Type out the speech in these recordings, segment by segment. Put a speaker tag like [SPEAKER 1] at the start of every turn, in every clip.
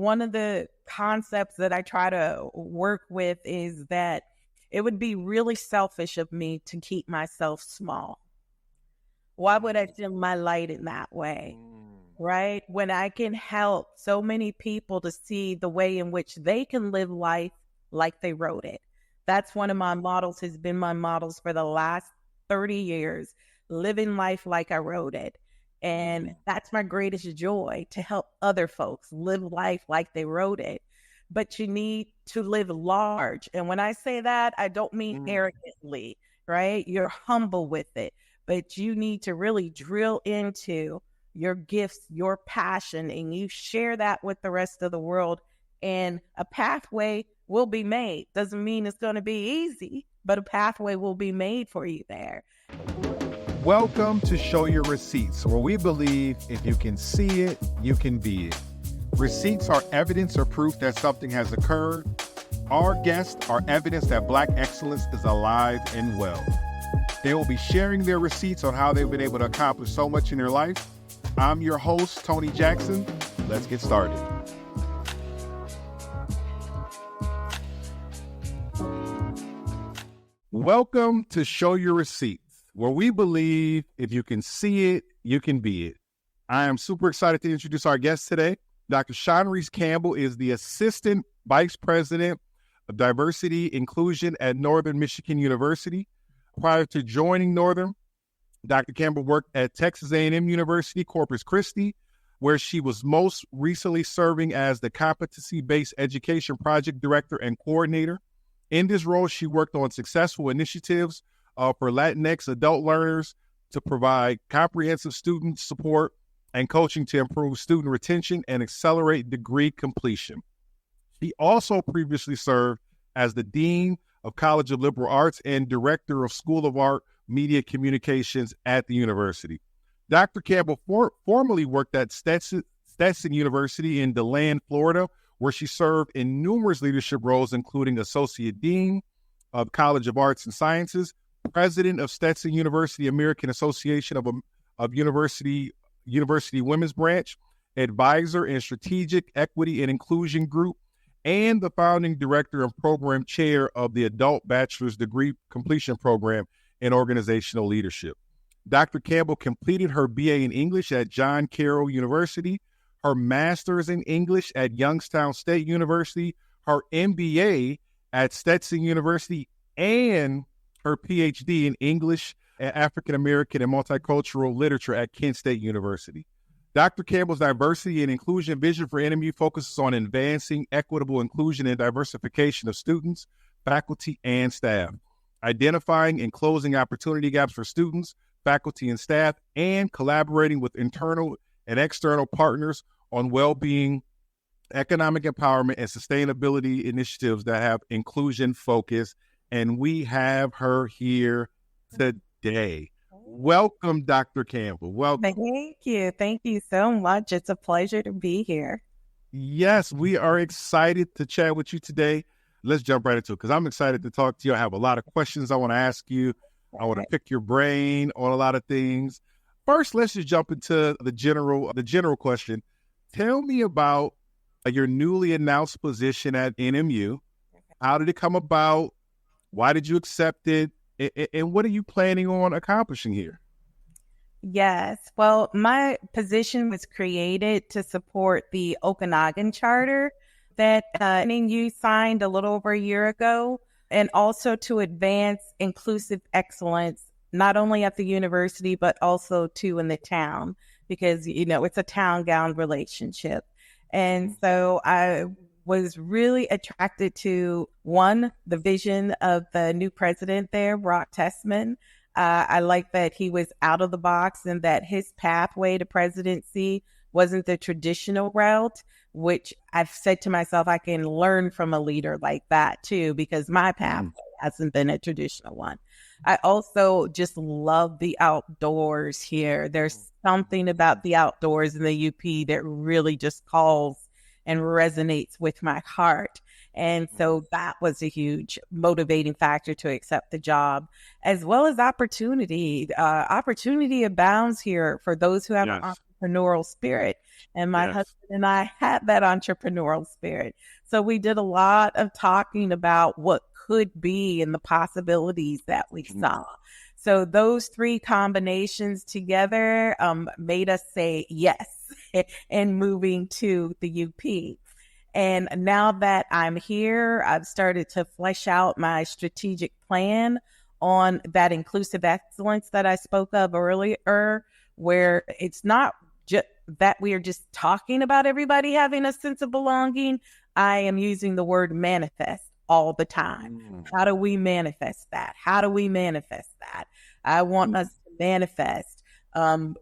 [SPEAKER 1] one of the concepts that I try to work with is that it would be really selfish of me to keep myself small. Why would I dim my light in that way? Right? When I can help so many people to see the way in which they can live life like they wrote it. That's one of my models, has been my models for the last 30 years, living life like I wrote it. And that's my greatest joy, to help other folks live life like they wrote it. But you need to live large. And when I say that, I don't mean arrogantly, right? You're humble with it, but you need to really drill into your gifts, your passion, and you share that with the rest of the world. And a pathway will be made. Doesn't mean it's going to be easy, but a pathway will be made for you there.
[SPEAKER 2] Welcome to Show Your Receipts, where we believe if you can see it, you can be it. Receipts are evidence or proof that something has occurred. Our guests are evidence that Black excellence is alive and well. They will be sharing their receipts on how they've been able to accomplish so much in their life. I'm your host, Tony Jackson. Let's get started. Welcome to Show Your Receipts, where we believe if you can see it, you can be it. I am super excited to introduce our guest today. Dr. Shawnrece Campbell is the Assistant Vice President of Diversity Inclusion at Northern Michigan University. Prior to joining Northern, Dr. Campbell worked at Texas A&M University, Corpus Christi, where she was most recently serving as the Competency-Based Education Project Director and Coordinator. In this role, she worked on successful initiatives for Latinx adult learners to provide comprehensive student support and coaching to improve student retention and accelerate degree completion. She also previously served as the Dean of College of Liberal Arts and Director of School of Art Media Communications at the university. Dr. Campbell formerly worked at Stetson University in DeLand, Florida, where she served in numerous leadership roles, including Associate Dean of College of Arts and Sciences, President of Stetson University American Association of University Women's Branch, Advisor in Strategic Equity and Inclusion Group, and the founding director and program chair of the Adult Bachelor's Degree Completion Program in Organizational Leadership. Dr. Campbell completed her BA in English at John Carroll University, her master's in English at Youngstown State University, her MBA at Stetson University, and her PhD in English, African American and Multicultural Literature at Kent State University. Dr. Campbell's diversity and inclusion vision for NMU focuses on advancing equitable inclusion and diversification of students, faculty, and staff, identifying and closing opportunity gaps for students, faculty, and staff, and collaborating with internal and external partners on well-being, economic empowerment, and sustainability initiatives that have inclusion focus. And we have her here today. Welcome, Dr. Campbell. Welcome.
[SPEAKER 1] Thank you. Thank you so much. It's a pleasure to be here.
[SPEAKER 2] Yes, we are excited to chat with you today. Let's jump right into it because I'm excited to talk to you. I have a lot of questions I want to ask you. I want to pick your brain on a lot of things. First, let's just jump into the general question. Tell me about your newly announced position at NMU. How did it come about? Why did you accept it? And what are you planning on accomplishing here?
[SPEAKER 1] Yes. Well, my position was created to support the Okanagan Charter that NMU signed a little over a year ago, and also to advance inclusive excellence, not only at the university, but also too in the town, because, it's a town-gown relationship. And so I was really attracted to, one, the vision of the new president there, Brock Tessman. I like that he was out of the box and that his pathway to presidency wasn't the traditional route, which I've said to myself, I can learn from a leader like that too, because my pathway hasn't been a traditional one. I also just love the outdoors here. There's something about the outdoors in the UP that really just calls and resonates with my heart. And so that was a huge motivating factor to accept the job, as well as opportunity. Opportunity abounds here for those who have an entrepreneurial spirit. And my
[SPEAKER 2] Yes.
[SPEAKER 1] husband and I had that entrepreneurial spirit. So we did a lot of talking about what could be and the possibilities that we saw. So those three combinations together made us say yes in moving to the UP. And now that I'm here, I've started to flesh out my strategic plan on that inclusive excellence that I spoke of earlier, where it's not just that we are just talking about everybody having a sense of belonging. I am using the word manifest all the time. How do we manifest that? How do we manifest that? I want us to manifest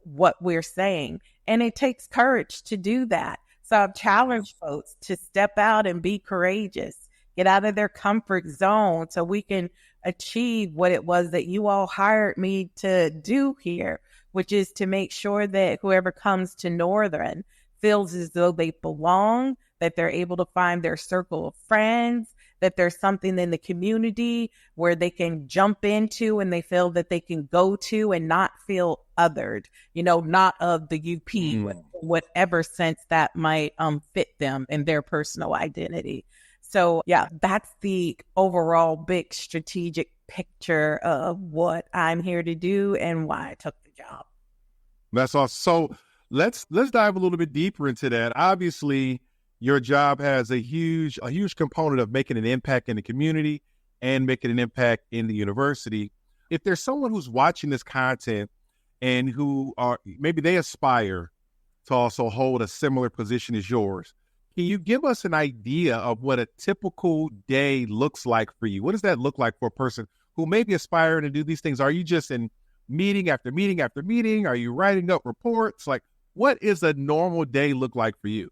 [SPEAKER 1] what we're saying. And it takes courage to do that. So I've challenged folks to step out and be courageous, get out of their comfort zone so we can achieve what it was that you all hired me to do here, which is to make sure that whoever comes to Northern feels as though they belong, that they're able to find their circle of friends, that there's something in the community where they can jump into and they feel that they can go to and not feel othered, not of the UP, whatever sense that might fit them in their personal identity. So yeah, that's the overall big strategic picture of what I'm here to do and why I took the job.
[SPEAKER 2] That's awesome. So let's dive a little bit deeper into that. Obviously, your job has a huge component of making an impact in the community and making an impact in the university. If there's someone who's watching this content and who are maybe they aspire to also hold a similar position as yours, can you give us an idea of what a typical day looks like for you? What does that look like for a person who may be aspiring to do these things? Are you just in meeting after meeting after meeting? Are you writing up reports? Like, what is a normal day look like for you?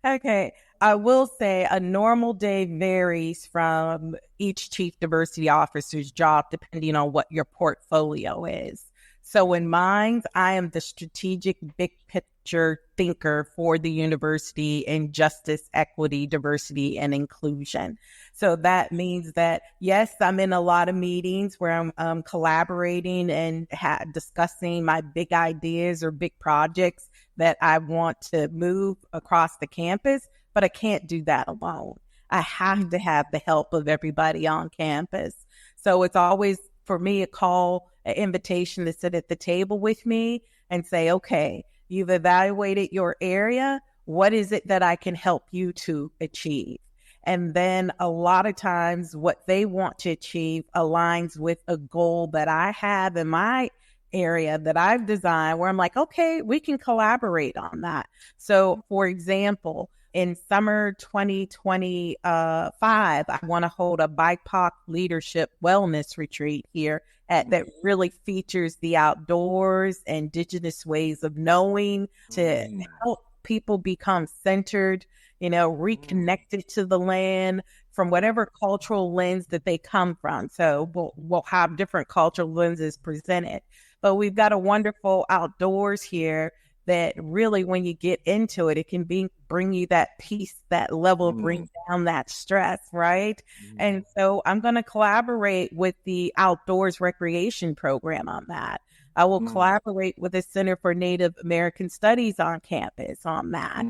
[SPEAKER 1] Okay. I will say a normal day varies from each chief diversity officer's job, depending on what your portfolio is. So in mine, I am the strategic big picture thinker for the university in justice, equity, diversity, and inclusion. So that means that, yes, I'm in a lot of meetings where I'm collaborating and discussing my big ideas or big projects that I want to move across the campus, but I can't do that alone. I have to have the help of everybody on campus. So it's always, for me, an invitation to sit at the table with me and say, okay, you've evaluated your area. What is it that I can help you to achieve? And then a lot of times what they want to achieve aligns with a goal that I have in my area that I've designed where I'm like, okay, we can collaborate on that. So for example, in summer 2025, I want to hold a BIPOC leadership wellness retreat here that really features the outdoors, indigenous ways of knowing to help people become centered, reconnected to the land from whatever cultural lens that they come from. So we'll have different cultural lenses presented. But we've got a wonderful outdoors here that really, when you get into it, it can bring you that peace, that level, bring down that stress, right? And so I'm going to collaborate with the outdoors recreation program on that. I will collaborate with the Center for Native American Studies on campus on that.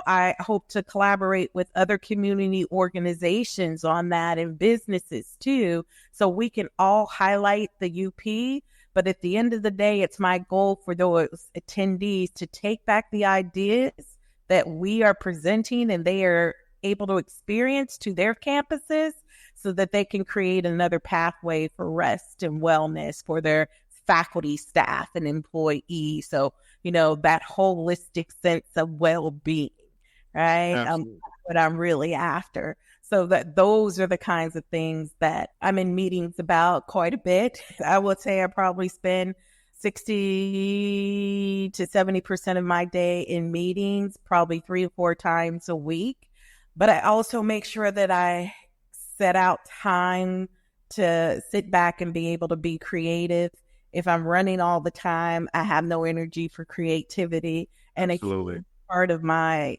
[SPEAKER 1] I hope to collaborate with other community organizations on that and businesses too, so we can all highlight the UP. But at the end of the day, it's my goal for those attendees to take back the ideas that we are presenting and they are able to experience to their campuses so that they can create another pathway for rest and wellness for their faculty, staff, and employees. So, that holistic sense of well-being, right? That's what I'm really after. So that those are the kinds of things that I'm in meetings about quite a bit. I would say I probably spend 60 to 70% of my day in meetings, probably 3 or 4 times a week. But I also make sure that I set out time to sit back and be able to be creative. If I'm running all the time, I have no energy for creativity. And a huge part of my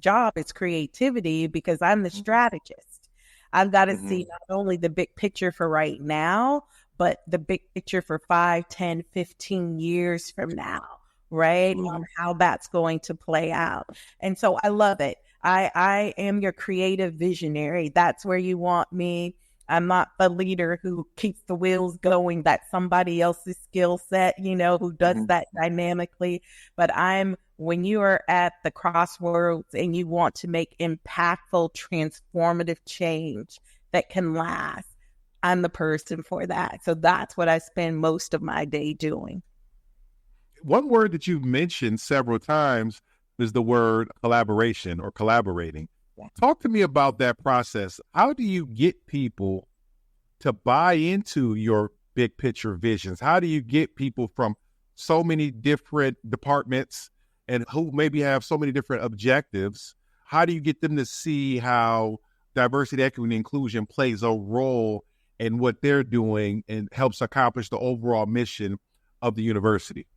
[SPEAKER 1] job is creativity because I'm the strategist. I've got to see not only the big picture for right now, but the big picture for 5, 10, 15 years from now. right? On how that's going to play out. And so I love it. I am your creative visionary. That's where you want me. I'm not the leader who keeps the wheels going. That's somebody else's skill set, who does that dynamically. But when you are at the crossroads and you want to make impactful, transformative change that can last, I'm the person for that. So that's what I spend most of my day doing.
[SPEAKER 2] One word that you've mentioned several times is the word collaboration or collaborating. Yeah. Talk to me about that process. How do you get people to buy into your big picture visions? How do you get people from so many different departments and who maybe have so many different objectives? How do you get them to see how diversity, equity, and inclusion plays a role in what they're doing and helps accomplish the overall mission of the university?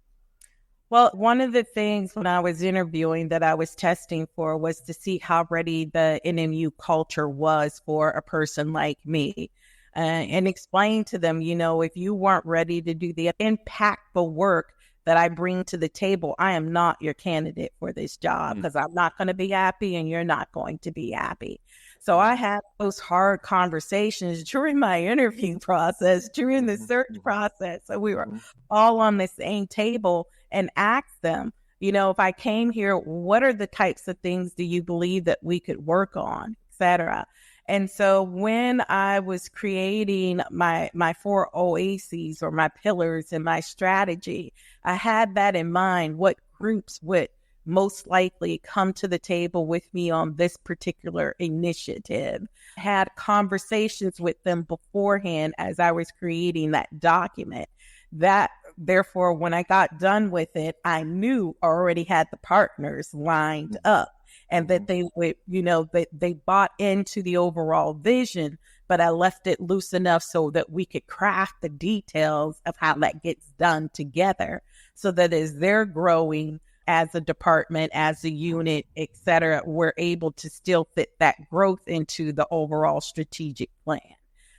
[SPEAKER 1] Well, one of the things when I was interviewing that I was testing for was to see how ready the NMU culture was for a person like me. And explain to them, if you weren't ready to do the impactful work that I bring to the table, I am not your candidate for this job because I'm not going to be happy and you're not going to be happy. So I had those hard conversations during my interview process, during the search process. So we were all on the same table and asked them, if I came here, what are the types of things do you believe that we could work on, et cetera? And so when I was creating my 4 OACs or my pillars and my strategy, I had that in mind, what groups would most likely come to the table with me on this particular initiative. I had conversations with them beforehand as I was creating that document. That, therefore, when I got done with it, I knew I already had the partners lined up. And that they would, they bought into the overall vision, but I left it loose enough so that we could craft the details of how that gets done together so that as they're growing as a department, as a unit, et cetera, we're able to still fit that growth into the overall strategic plan.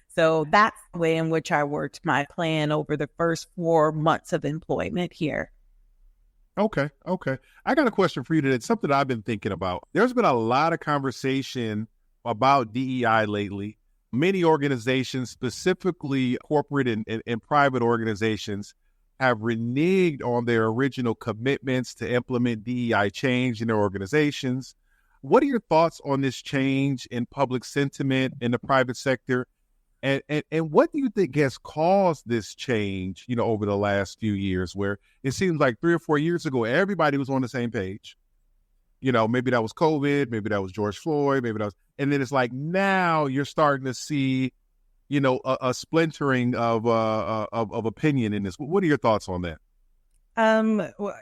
[SPEAKER 1] So that's the way in which I worked my plan over the first 4 months of employment here.
[SPEAKER 2] Okay. I got a question for you today. It's something I've been thinking about. There's been a lot of conversation about DEI lately. Many organizations, specifically corporate and private organizations, have reneged on their original commitments to implement DEI change in their organizations. What are your thoughts on this change in public sentiment in the private sector? And what do you think has caused this change, over the last few years, where it seems like 3 or 4 years ago, everybody was on the same page? Maybe that was COVID, maybe that was George Floyd, and then it's like now you're starting to see, a splintering of opinion in this. What are your thoughts on that?
[SPEAKER 1] Well,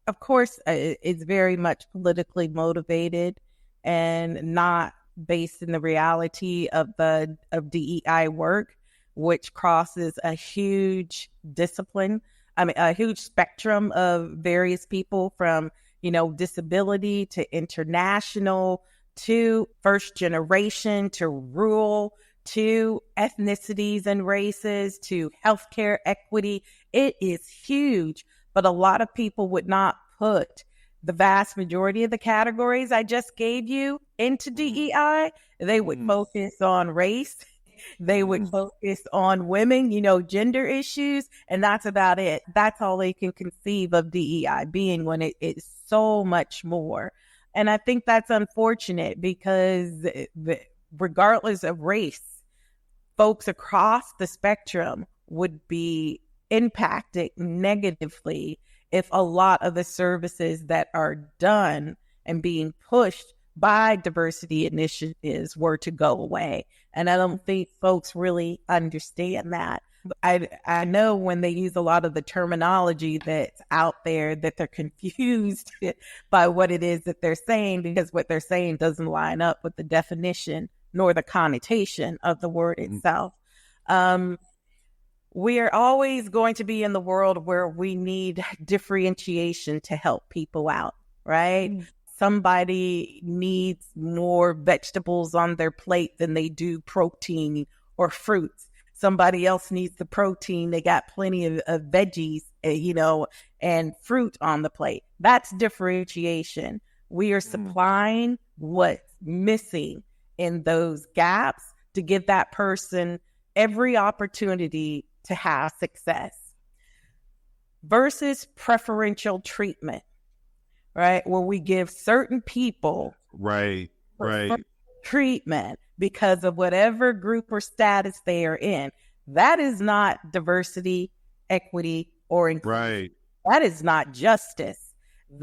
[SPEAKER 1] of course, it's very much politically motivated and not based in the reality of DEI work, which crosses a huge discipline. A huge spectrum of various people from, disability to international to first generation to rural to ethnicities and races to healthcare equity. It is huge, but a lot of people would not put the vast majority of the categories I just gave you into DEI. They would focus on race. They would focus on women, gender issues, and that's about it. That's all they can conceive of DEI being when it's so much more. And I think that's unfortunate because regardless of race, folks across the spectrum would be impacted negatively if a lot of the services that are done and being pushed by diversity initiatives were to go away. And I don't think folks really understand that. I know when they use a lot of the terminology that's out there that they're confused by what it is that they're saying, because what they're saying doesn't line up with the definition nor the connotation of the word itself. We are always going to be in the world where we need differentiation to help people out, right? Somebody needs more vegetables on their plate than they do protein or fruits. Somebody else needs the protein. They got plenty of veggies and fruit on the plate. That's differentiation. We are supplying what's missing in those gaps to give that person every opportunity to have success versus preferential treatment, right? Where we give certain people
[SPEAKER 2] Right.
[SPEAKER 1] treatment because of whatever group or status they are in. That is not diversity, equity, or inclusion.
[SPEAKER 2] Right.
[SPEAKER 1] That is not justice.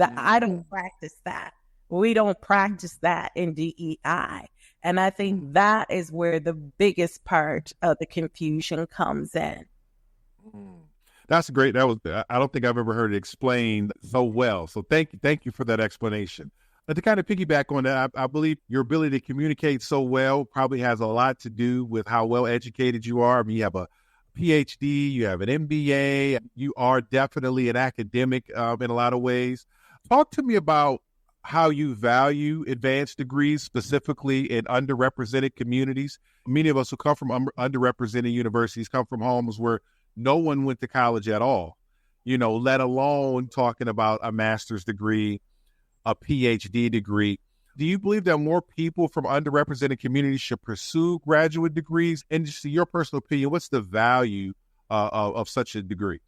[SPEAKER 1] I don't practice that. We don't practice that in DEI. And I think that is where the biggest part of the confusion comes in.
[SPEAKER 2] That's great. I don't think I've ever heard it explained so well. So thank you for that explanation. But to kind of piggyback on that, I believe your ability to communicate so well probably has a lot to do with how well educated you are. I mean, you have a PhD, you have an MBA, you are definitely an academic in a lot of ways. Talk to me about how you value advanced degrees, specifically in underrepresented communities. Many of us who come from underrepresented universities come from homes where no one went to college at all, let alone talking about a master's degree, a PhD degree. Do you believe that more people from underrepresented communities should pursue graduate degrees? And just your personal opinion, what's the value of such a degree?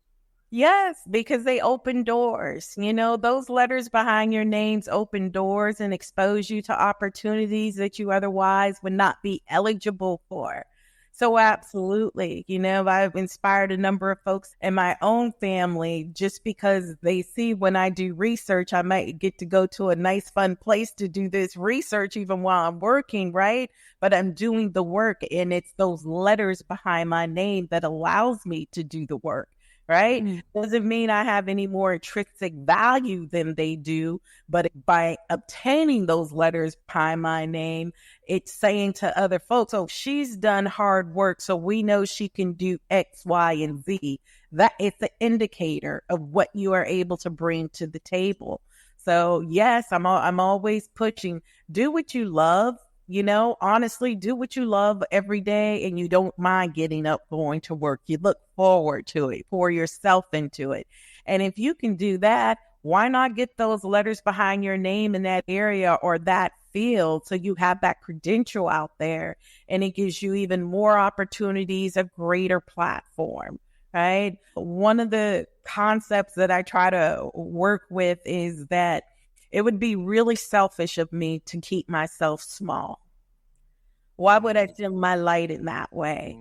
[SPEAKER 1] Yes, because they open doors. Those letters behind your names open doors and expose you to opportunities that you otherwise would not be eligible for. So absolutely, I've inspired a number of folks in my own family just because they see when I do research, I might get to go to a nice, fun place to do this research even while I'm working, right? But I'm doing the work, and it's those letters behind my name that allows me to do the work. Right? Doesn't mean I have any more intrinsic value than they do, but by obtaining those letters behind my name, it's saying to other folks, oh, she's done hard work, so we know she can do X, Y, and Z. That it's an indicator of what you are able to bring to the table. So yes, I'm always pushing, do what you love. Honestly, do what you love every day, and you don't mind getting up, going to work. You look forward to it, pour yourself into it. And if you can do that, why not get those letters behind your name in that area or that field so you have that credential out there, and it gives you even more opportunities, a greater platform, right? One of the concepts that I try to work with is that it would be really selfish of me to keep myself small. Why would I dim my light in that way?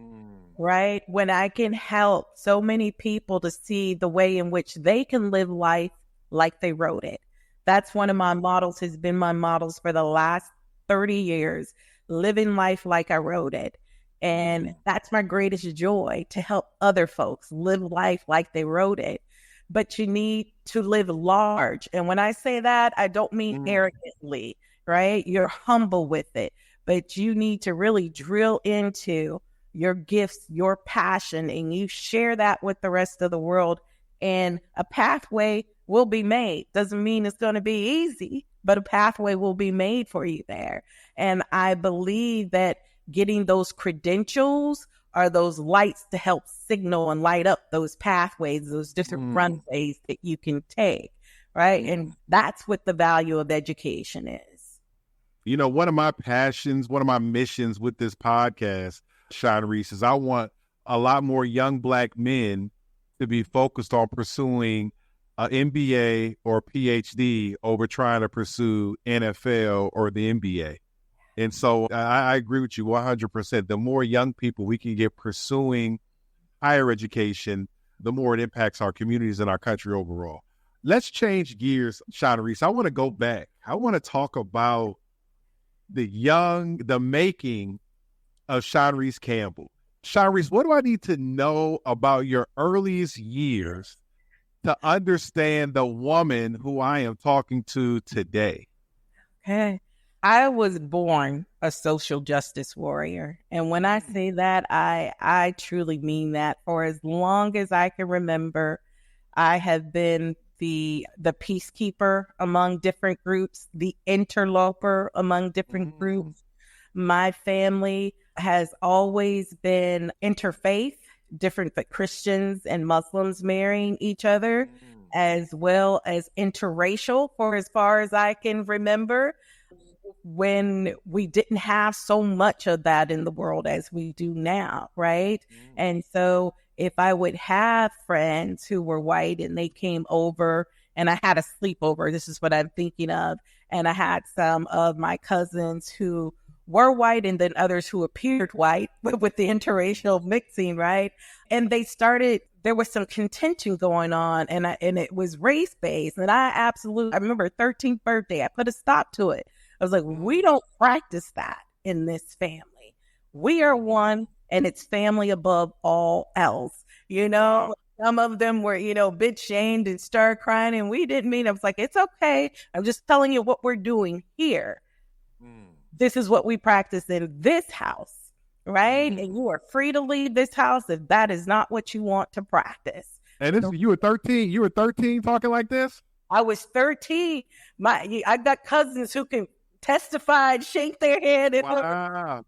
[SPEAKER 1] Right? When I can help so many people to see the way in which they can live life like they wrote it. That's one of my models, has been my models for the last 30 years, living life like I wrote it. And that's my greatest joy, to help other folks live life like they wrote it. But you need to live large. And when I say that, I don't mean arrogantly, right? You're humble with it, but you need to really drill into your gifts, your passion, and you share that with the rest of the world. And a pathway will be made. Doesn't mean it's going to be easy, but a pathway will be made for you there. And I believe that getting those credentials are those lights to help signal and light up those pathways, those different runways that you can take, right? And that's what the value of education is.
[SPEAKER 2] One of my passions, one of my missions with this podcast, Shawnrece, is I want a lot more young Black men to be focused on pursuing an MBA or PhD over trying to pursue NFL or the NBA. And so I agree with you 100%. The more young people we can get pursuing higher education, the more it impacts our communities and our country overall. Let's change gears, Shawnrece. I want to go back. I want to talk about the making of Shawnrece Campbell. Shawnrece, what do I need to know about your earliest years to understand the woman who I am talking to today?
[SPEAKER 1] Okay. I was born a social justice warrior. And when I say that, I truly mean that. For as long as I can remember, I have been the peacekeeper among different groups, the interloper among different groups. My family has always been interfaith, different Christians and Muslims marrying each other, as well as interracial for as far as I can remember, when we didn't have so much of that in the world as we do now, right? And so if I would have friends who were white and they came over and I had a sleepover, this is what I'm thinking of, and I had some of my cousins who were white and then others who appeared white with the interracial mixing, right? And there was some contention going on, and it was race based. And I remember 13th birthday, I put a stop to it. I was like, we don't practice that in this family. We are one, and it's family above all else. Some of them were, bit shamed and started crying, and we didn't mean. I was like, it's okay. I'm just telling you what we're doing here. This is what we practice in this house, right? And you are free to leave this house if that is not what you want to practice.
[SPEAKER 2] And you were 13. You were 13 talking like this?
[SPEAKER 1] I was 13. I got cousins who can testify and shake their head.
[SPEAKER 2] Wow.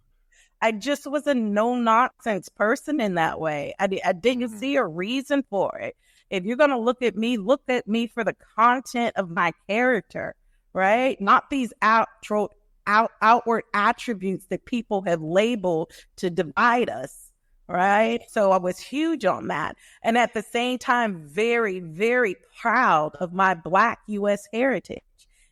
[SPEAKER 1] I just was a no-nonsense person in that way. I didn't see a reason for it. If you're going to look at me for the content of my character, right? Not these outward attributes that people have labeled to divide us, right? So I was huge on that. And at the same time, very, very proud of my Black U.S. heritage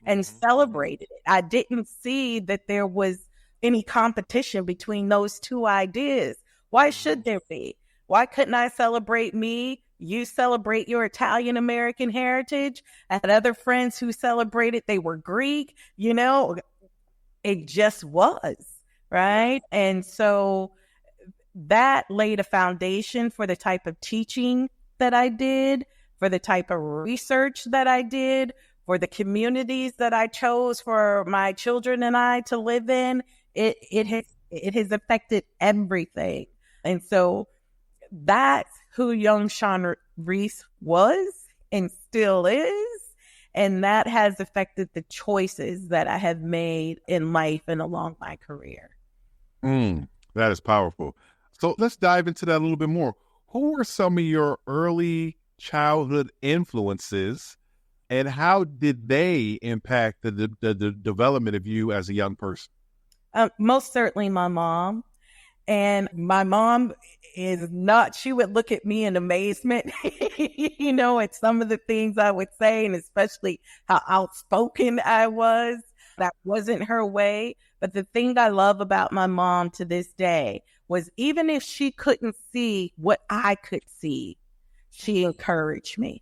[SPEAKER 1] and celebrated it. I didn't see that there was any competition between those two ideas. Why should there be? Why couldn't I celebrate me? You celebrate your Italian American heritage. I had other friends who celebrated, they were Greek, it just was, right? And so that laid a foundation for the type of teaching that I did, for the type of research that I did, for the communities that I chose for my children and I to live in. It has affected everything. And so that's who young Shawnrece was and still is. And that has affected the choices that I have made in life and along my career.
[SPEAKER 2] That is powerful. So let's dive into that a little bit more. Who were some of your early childhood influences, and how did they impact the development of you as a young person?
[SPEAKER 1] Most certainly my mom. And my mom she would look at me in amazement, at some of the things I would say, and especially how outspoken I was. That wasn't her way. But the thing I love about my mom to this day was, even if she couldn't see what I could see, she encouraged me,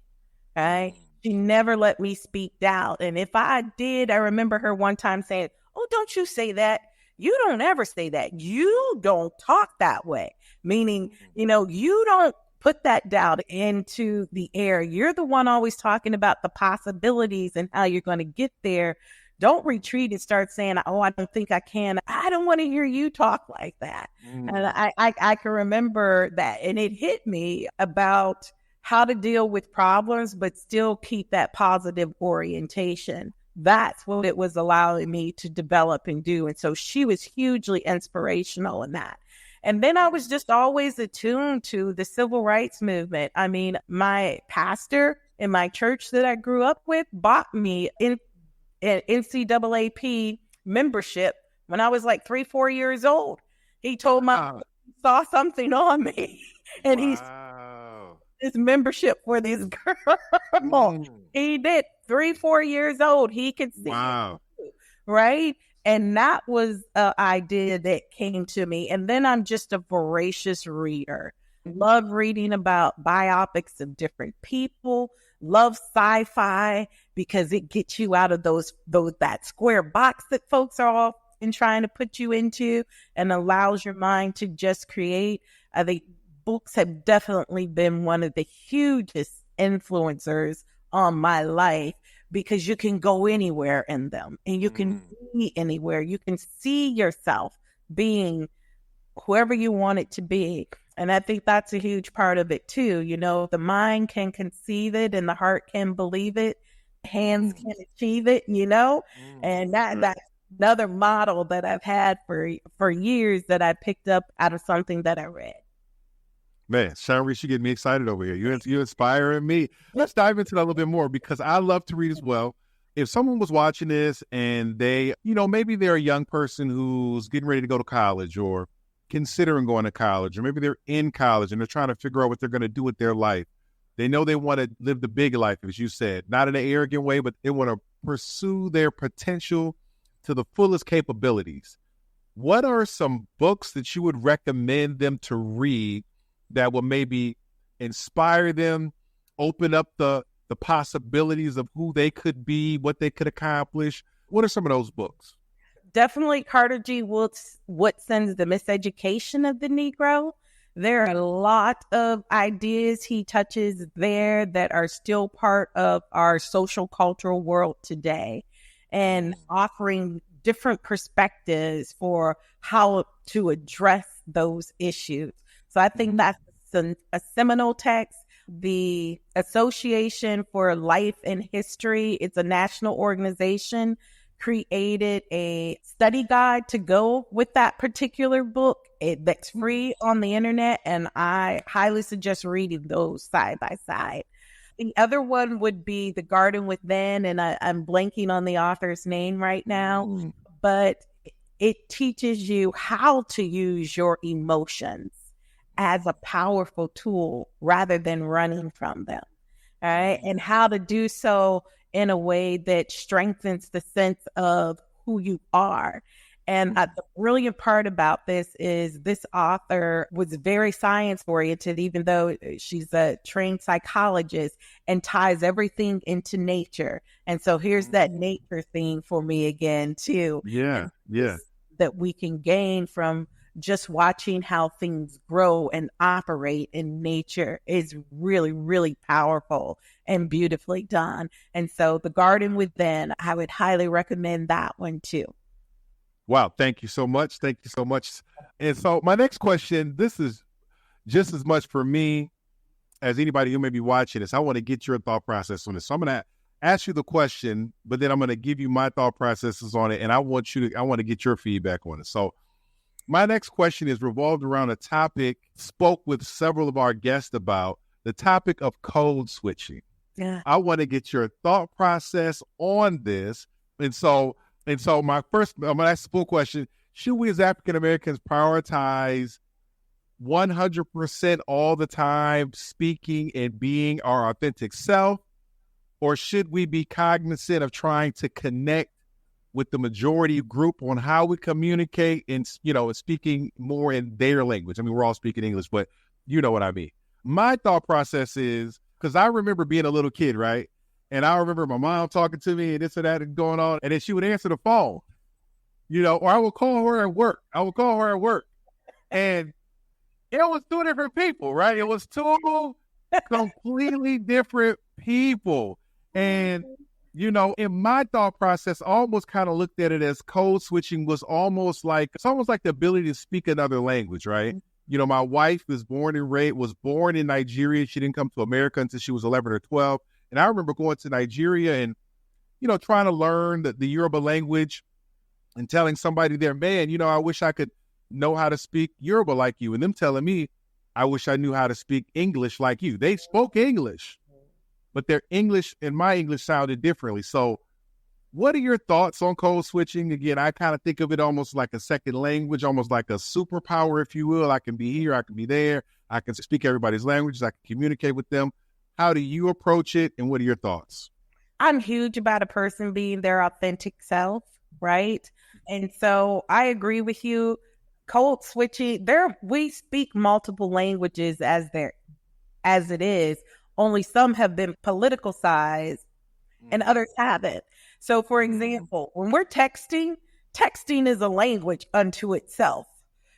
[SPEAKER 1] right? She never let me speak doubt. And if I did, I remember her one time saying, "Oh, don't you say that. You don't ever say that. You don't talk that way." Meaning, you don't put that doubt into the air. You're the one always talking about the possibilities and how you're going to get there. Don't retreat and start saying, "Oh, I don't think I can." I don't want to hear you talk like that. And I can remember that. And it hit me about how to deal with problems, but still keep that positive orientation. That's what it was allowing me to develop and do. And so she was hugely inspirational in that. And then I was just always attuned to the civil rights movement. I mean, my pastor in my church that I grew up with bought me an NCAAP membership when I was like 3-4 years old. He told saw something on me, and he's his membership for this girl. He did. 3-4 years old. He could see it, right? And that was an idea that came to me. And then I'm just a voracious reader. Love reading about biopics of different people. Love sci-fi because it gets you out of that square box that folks are often trying to put you into, and allows your mind to just create. I think books have definitely been one of the hugest influencers on my life, because you can go anywhere in them and you can be anywhere. You can see yourself being whoever you want it to be. And I think that's a huge part of it too. The mind can conceive it and the heart can believe it. Hands can achieve it, and that's another model that I've had for years that I picked up out of something that I read.
[SPEAKER 2] Man, Shawnrece, you get me excited over here. You inspiring me. Let's dive into that a little bit more because I love to read as well. If someone was watching this and they, maybe they're a young person who's getting ready to go to college or considering going to college, or maybe they're in college and they're trying to figure out what they're going to do with their life. They know they want to live the big life, as you said, not in an arrogant way, but they want to pursue their potential to the fullest capabilities. What are some books that you would recommend them to read that will maybe inspire them, open up the possibilities of who they could be, what they could accomplish? What are some of those books?
[SPEAKER 1] Definitely Carter G. Woodson's The Miseducation of the Negro. There are a lot of ideas he touches there that are still part of our social cultural world today, and offering different perspectives for how to address those issues. So I think that's a seminal text. The Association for Life and History, it's a national organization, created a study guide to go with that particular book that's free on the internet, and I highly suggest reading those side by side. The other one would be The Garden Within, and I'm blanking on the author's name right now, but it teaches you how to use your emotions as a powerful tool rather than running from them, all right? And how to do so in a way that strengthens the sense of who you are. And the brilliant part about this is this author was very science-oriented, even though she's a trained psychologist, and ties everything into nature. And so here's that nature theme for me again, too.
[SPEAKER 2] Yeah.
[SPEAKER 1] That we can gain from just watching how things grow and operate in nature is really, really powerful and beautifully done. And so The Garden Within, I would highly recommend that one too.
[SPEAKER 2] Wow. Thank you so much. Thank you so much. And so my next question, this is just as much for me as anybody who may be watching this. I want to get your thought process on this. So I'm going to ask you the question, but then I'm going to give you my thought processes on it. And I want to get your feedback on it. So my next question is revolved around a topic spoke with several of our guests about, the topic of code switching.
[SPEAKER 1] Yeah.
[SPEAKER 2] I want to get your thought process on this. And so my next full question, should we as African Americans prioritize 100% all the time speaking and being our authentic self? Or should we be cognizant of trying to connect with the majority group on how we communicate and, speaking more in their language? I mean, we're all speaking English, but you know what I mean. My thought process is, because I remember being a little kid, right? And I remember my mom talking to me and this and that and going on, and then she would answer the phone, or I would call her at work. And it was two different people, right? It was two completely different people. And in my thought process, I almost kind of looked at it as code switching was almost like the ability to speak another language, right? My wife was born in Nigeria. She didn't come to America until she was 11 or 12. And I remember going to Nigeria and, trying to learn the Yoruba language and telling somebody there, man, I wish I could know how to speak Yoruba like you. And them telling me, I wish I knew how to speak English like you. They spoke English, but their English and my English sounded differently. So what are your thoughts on code switching? Again, I kind of think of it almost like a second language, almost like a superpower, if you will. I can be here, I can be there. I can speak everybody's languages. I can communicate with them. How do you approach it? And what are your thoughts?
[SPEAKER 1] I'm huge about a person being their authentic self, right? And so I agree with you. Code switching, we speak multiple languages as it is. Only some have been politicalized and others haven't. So for example, when we're texting is a language unto itself,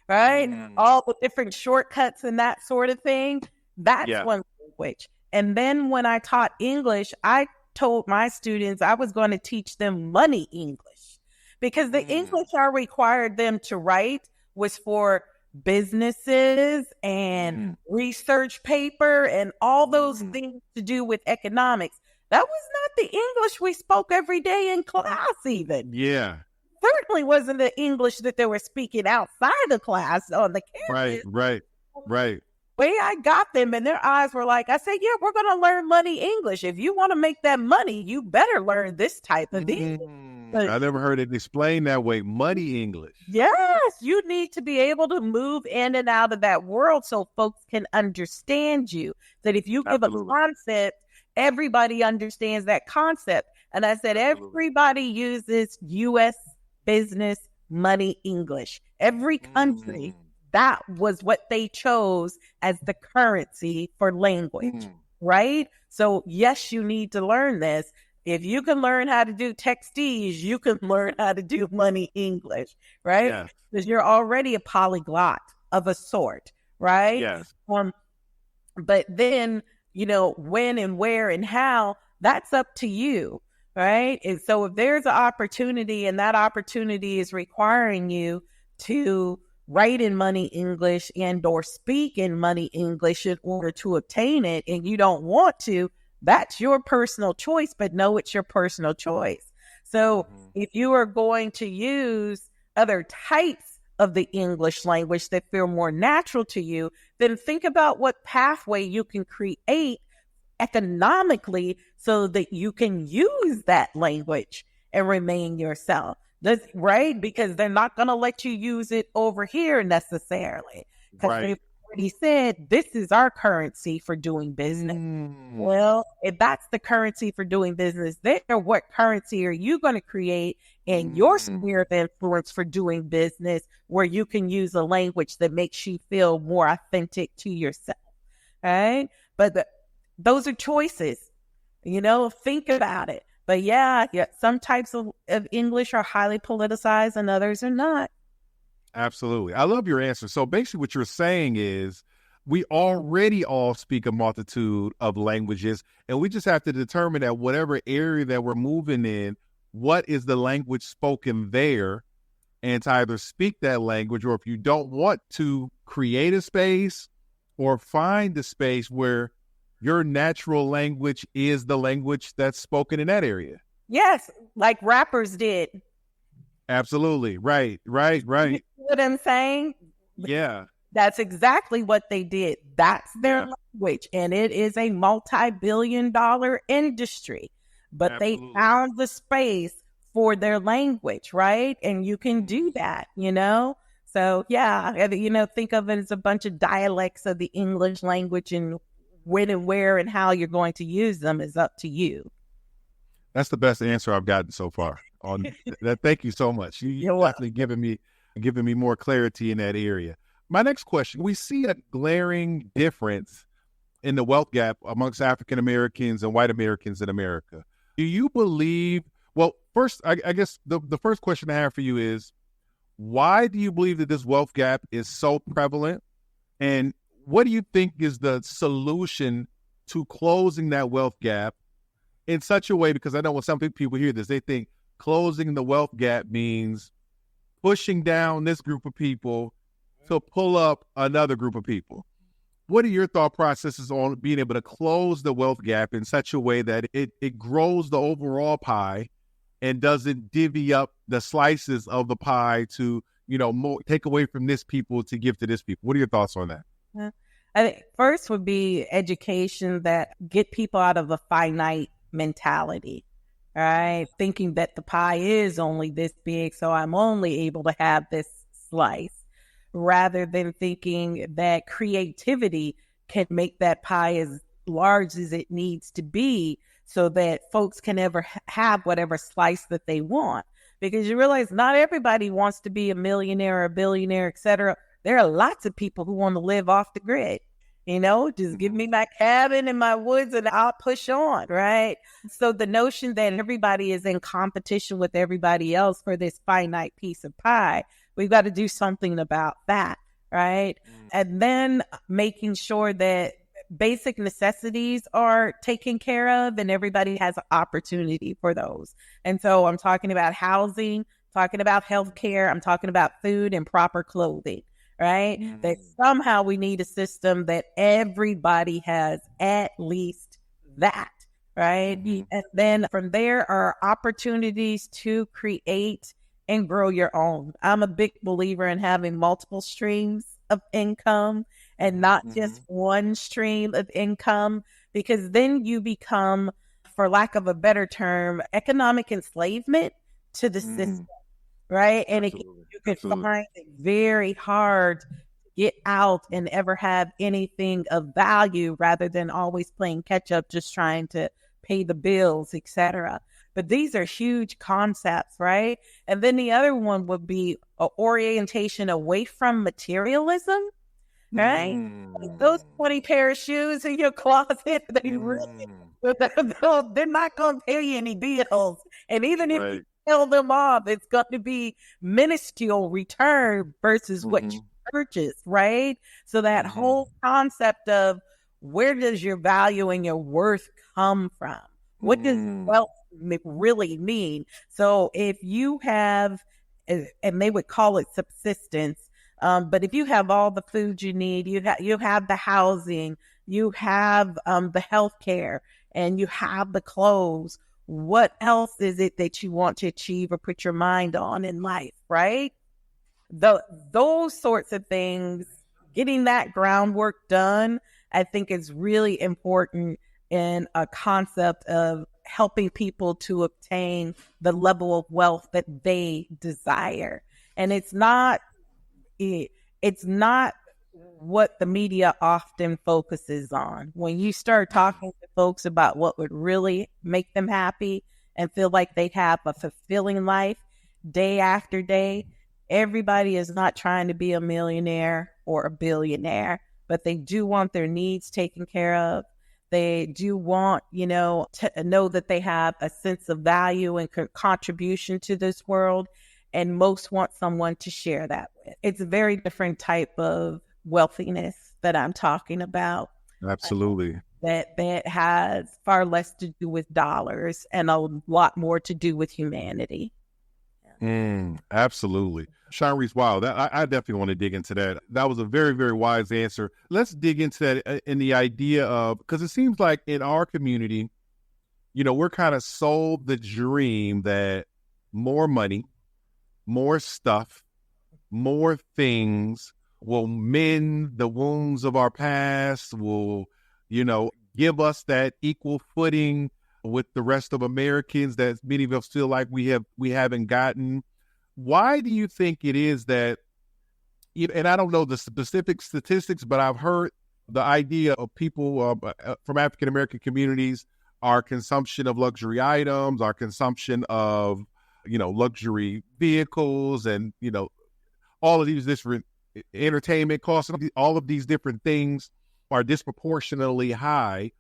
[SPEAKER 1] right? All the different shortcuts and that sort of thing, that's one language. And then when I taught English, I told my students I was going to teach them money English, because the English I required them to write was for businesses and research paper and all those things to do with economics. That was not the English we spoke every day in class even.
[SPEAKER 2] Yeah.
[SPEAKER 1] Certainly wasn't the English that they were speaking outside the class on the campus.
[SPEAKER 2] Right.
[SPEAKER 1] way I got them, and their eyes were like, I said, yeah, we're going to learn money English. If you want to make that money, you better learn this type of English.
[SPEAKER 2] I never heard it explained that way. Money English.
[SPEAKER 1] Yes, you need to be able to move in and out of that world so folks can understand you. That if you give
[SPEAKER 2] Absolutely.
[SPEAKER 1] a concept, everybody understands that concept. And I said,
[SPEAKER 2] Absolutely.
[SPEAKER 1] everybody uses U.S. business money English. Every country, that was what they chose as the currency for language, right? So, yes, you need to learn this. If you can learn how to do textiles, you can learn how to do money English, right?
[SPEAKER 2] Yes.
[SPEAKER 1] Because you're already a polyglot of a sort, right?
[SPEAKER 2] Yes.
[SPEAKER 1] But then, when and where and how, that's up to you, right? And so if there's an opportunity and that opportunity is requiring you to write in money English and or speak in money English in order to obtain it, and you don't want to, that's your personal choice, but know it's your personal choice. So if you are going to use other types of the English language that feel more natural to you, then think about what pathway you can create economically so that you can use that language and remain yourself. That's right, because they're not going to let you use it over here necessarily. Because they've already said, this is our currency for doing business. Well, if that's the currency for doing business, then what currency are you going to create in your sphere of influence for doing business where you can use a language that makes you feel more authentic to yourself, right? But those are choices, think about it. But yeah, some types of English are highly politicized and others are not.
[SPEAKER 2] Absolutely. I love your answer. So basically what you're saying is we already all speak a multitude of languages, and we just have to determine that whatever area that we're moving in, what is the language spoken there, and to either speak that language, or if you don't want to, create a space or find the space where your natural language is the language that's spoken in that area.
[SPEAKER 1] Yes, like rappers did.
[SPEAKER 2] Absolutely. Right. You know
[SPEAKER 1] what I'm saying?
[SPEAKER 2] Yeah.
[SPEAKER 1] That's exactly what they did. That's their language. And it is a multi-billion-dollar industry. But they found the space for their language, right? And you can do that, So, yeah, think of it as a bunch of dialects of the English language, and when and where and how you're going to use them is up to you.
[SPEAKER 2] That's the best answer I've gotten so far on that. Thank you so much. You're definitely giving me more clarity in that area. My next question, we see a glaring difference in the wealth gap amongst African Americans and white Americans in America. Do you believe, well, first, I guess the first question I have for you is, why do you believe that this wealth gap is so prevalent? And what do you think is the solution to closing that wealth gap in such a way? Because I know when some people hear this, they think closing the wealth gap means pushing down this group of people to pull up another group of people. What are your thought processes on being able to close the wealth gap in such a way that it grows the overall pie and doesn't divvy up the slices of the pie to, take away from this people to give to this people? What are your thoughts on that?
[SPEAKER 1] I think first would be education that get people out of a finite mentality, right? Thinking that the pie is only this big, so I'm only able to have this slice, rather than thinking that creativity can make that pie as large as it needs to be so that folks can ever have whatever slice that they want. Because you realize not everybody wants to be a millionaire or a billionaire, et cetera. There are lots of people who want to live off the grid. Just give me my cabin and my woods and I'll push on, right? So the notion that everybody is in competition with everybody else for this finite piece of pie, we've got to do something about that, right? And then making sure that basic necessities are taken care of and everybody has an opportunity for those. And so I'm talking about housing, talking about healthcare, I'm talking about food and proper clothing. Right? That somehow we need a system that everybody has at least that, right? And then from there are opportunities to create and grow your own. I'm a big believer in having multiple streams of income and not just one stream of income, because then you become, for lack of a better term, economic enslavement to the system, right? And you can find it very hard to get out and ever have anything of value, rather than always playing catch up, just trying to pay the bills, etc. But these are huge concepts, right? And then the other one would be an orientation away from materialism, right? Those 20 pair of shoes in your closet, they really, they're not going to pay you any bills. And even if you sell them off, it's going to be minuscule return versus what you purchased, right? So that whole concept of, where does your value and your worth come from? What does wealth really mean? So if you have, and they would call it subsistence, but if you have all the food you need, you have the housing, you have the health care, and you have the clothes, what else is it that you want to achieve or put your mind on in life, right? Those sorts of things, getting that groundwork done, I think is really important in a concept of helping people to obtain the level of wealth that they desire. And it's not what the media often focuses on. When you start talking to folks about what would really make them happy and feel like they have a fulfilling life day after day, everybody is not trying to be a millionaire or a billionaire, but they do want their needs taken care of. They do want, to know that they have a sense of value and contribution to this world. And most want someone to share that with. It's a very different type of wealthiness that I'm talking about.
[SPEAKER 2] Absolutely.
[SPEAKER 1] That has far less to do with dollars and a lot more to do with humanity.
[SPEAKER 2] Absolutely. Shawnrece, wow, I definitely want to dig into that. That was a very, very wise answer. Let's dig into that in the idea of, because it seems like in our community, we're kind of sold the dream that more money, more stuff, more things will mend the wounds of our past, will, give us that equal footing with the rest of Americans that many of us feel like we haven't gotten. Why do you think it is that, and I don't know the specific statistics, but I've heard the idea of people from African-American communities, our consumption of luxury items, our consumption of, luxury vehicles and, all of these different entertainment costs, all of these different things are disproportionately high.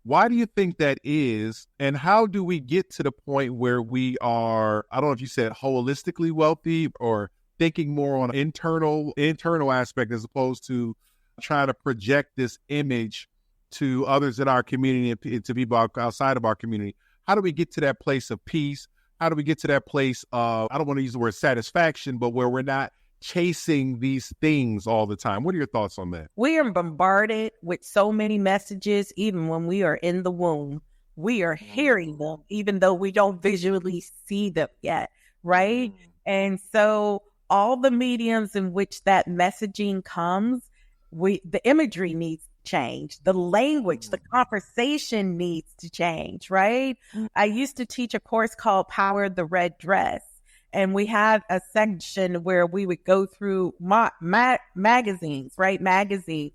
[SPEAKER 2] Why do you think that is? And how do we get to the point where we are, I don't know if you said holistically wealthy or thinking more on an internal aspect as opposed to trying to project this image to others in our community and to people outside of our community? How do we get to that place of peace? How do we get to that place of, I don't want to use the word satisfaction, but where we're not chasing these things all the time? What are your thoughts on that?
[SPEAKER 1] We are bombarded with so many messages, even when we are in the womb. We are hearing them, even though we don't visually see them yet, right? And so all the mediums in which that messaging comes, the imagery needs to change. The language, the conversation needs to change, right? I used to teach a course called Power of the Red Dress. And we had a section where we would go through magazines, right? Magazines.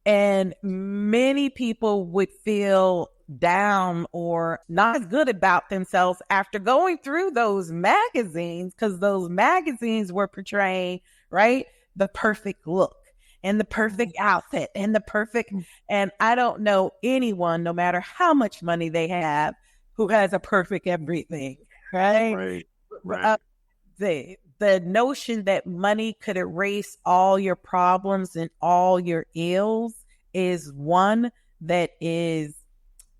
[SPEAKER 1] And many people would feel down or not as good about themselves after going through those magazines, because those magazines were portraying, right, the perfect look and the perfect outfit and the perfect. And I don't know anyone, no matter how much money they have, who has a perfect everything, right?
[SPEAKER 2] Right.
[SPEAKER 1] The notion that money could erase all your problems and all your ills is one that is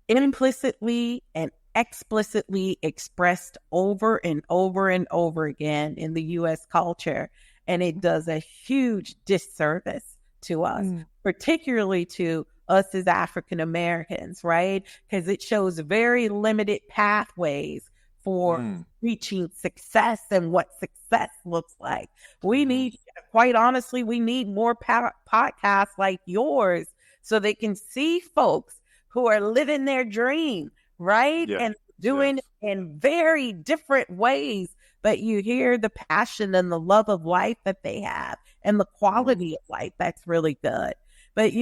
[SPEAKER 1] implicitly and explicitly expressed over and over and over again in the U.S. culture. And it does a huge disservice to us, particularly to us as African Americans, right? Because it shows very limited pathways for reaching success and what success looks like. We need quite honestly, we need more podcasts like yours so they can see folks who are living their dream, right?
[SPEAKER 2] Yeah.
[SPEAKER 1] And doing
[SPEAKER 2] Yes.
[SPEAKER 1] it in very different ways. But you hear the passion and the love of life that they have and the quality of life that's really good. But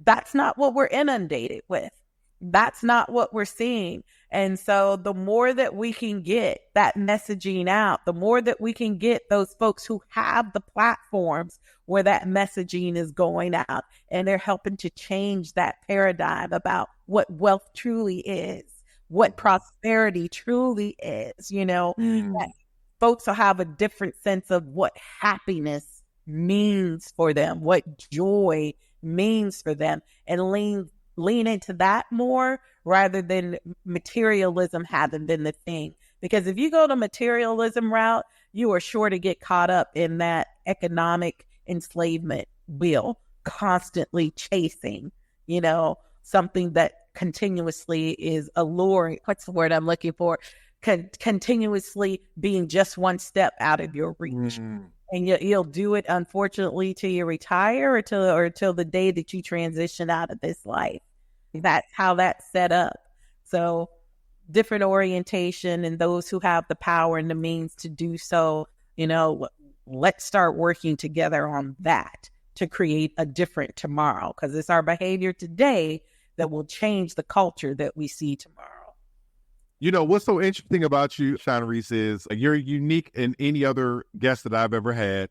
[SPEAKER 1] that's not what we're inundated with. That's not what we're seeing. And so the more that we can get that messaging out, the more that we can get those folks who have the platforms where that messaging is going out and they're helping to change that paradigm about what wealth truly is, what prosperity truly is, that folks will have a different sense of what happiness means for them, what joy means for them, and lean into that more rather than materialism having been the thing. Because if you go the materialism route, you are sure to get caught up in that economic enslavement wheel, constantly chasing, something that continuously is alluring. What's the word I'm looking for? Continuously being just one step out of your reach. And you'll do it, unfortunately, till you retire or till the day that you transition out of this life. That's how that's set up. So different orientation, and those who have the power and the means to do so, let's start working together on that to create a different tomorrow, because it's our behavior today that will change the culture that we see tomorrow.
[SPEAKER 2] What's so interesting about you, Shawnrece, is you're unique in any other guest that I've ever had,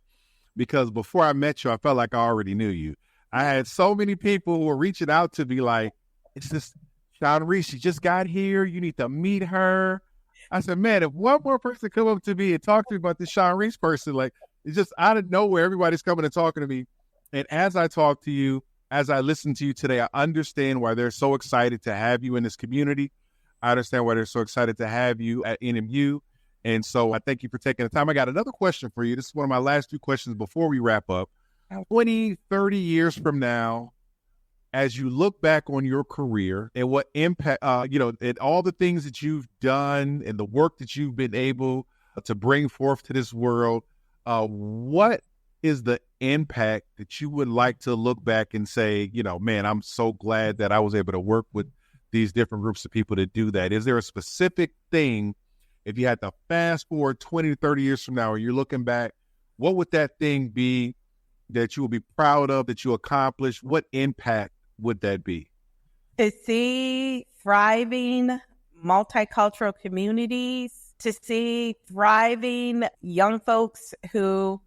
[SPEAKER 2] because before I met you, I felt like I already knew you. I had so many people who were reaching out to me like, it's just Shawnrece, she just got here. You need to meet her. I said, man, if one more person come up to me and talk to me about this Shawnrece person, like, it's just out of nowhere, everybody's coming and talking to me. And as I talk to you, as I listen to you today, I understand why they're so excited to have you in this community. I understand why they're so excited to have you at NMU. And so I thank you for taking the time. I got another question for you. This is one of my last two questions before we wrap up. 20, 30 years from now, as you look back on your career and what impact, and all the things that you've done and the work that you've been able to bring forth to this world, what is the impact that you would like to look back and say, man, I'm so glad that I was able to work with these different groups of people to do that? Is there a specific thing, if you had to fast forward 20 to 30 years from now, or you're looking back, what would that thing be that you will be proud of, that you accomplished? What impact would that be?
[SPEAKER 1] To see thriving multicultural communities, to see thriving young folks who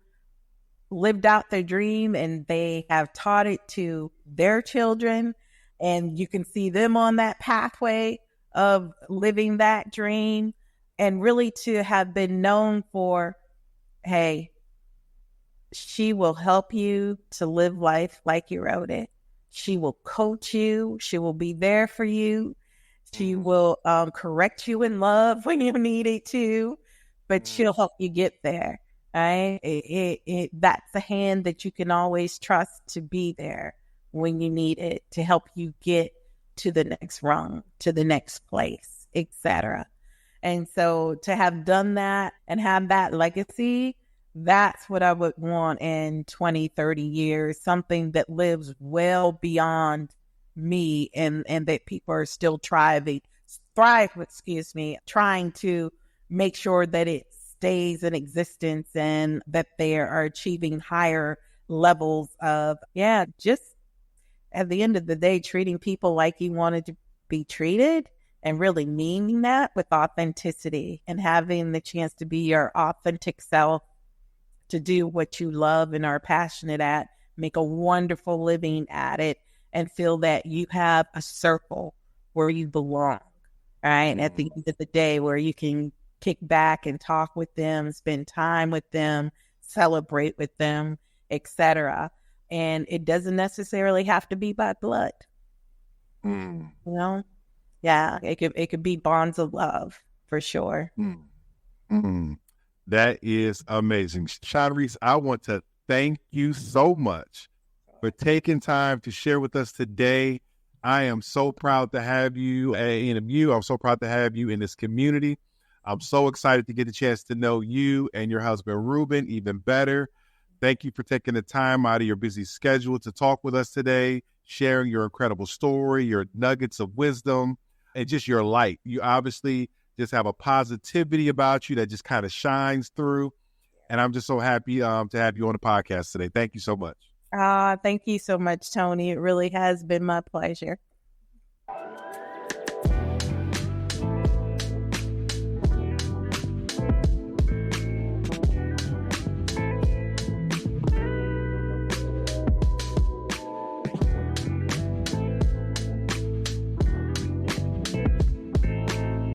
[SPEAKER 1] lived out their dream and they have taught it to their children, and you can see them on that pathway of living that dream, and really to have been known for, hey, she will help you to live life like you wrote it. She will coach you. She will be there for you. She will correct you in love when you need it to, but she'll help you get there. Right? That's a hand that you can always trust to be there when you need it, to help you get to the next rung, to the next place, etc. And so to have done that and have that legacy, that's what I would want in 20, 30 years, something that lives well beyond me, and that people are still trying to make sure that it stays in existence and that they are achieving higher levels of, just at the end of the day, treating people like you wanted to be treated, and really meaning that with authenticity and having the chance to be your authentic self, to do what you love and are passionate at, make a wonderful living at it, and feel that you have a circle where you belong, right? And at the end of the day, where you can kick back and talk with them, spend time with them, celebrate with them, etc. And it doesn't necessarily have to be by blood. Yeah, it could be bonds of love for sure.
[SPEAKER 2] That is amazing. Shawnrece, I want to thank you so much for taking time to share with us today. I am so proud to have you at NMU. I'm so proud to have you in this community. I'm so excited to get a chance to know you and your husband, Ruben, even better. Thank you for taking the time out of your busy schedule to talk with us today, sharing your incredible story, your nuggets of wisdom, and just your light. You obviously just have a positivity about you that just kind of shines through. And I'm just so happy to have you on the podcast today. Thank you so much.
[SPEAKER 1] Thank you so much, Tony. It really has been my pleasure.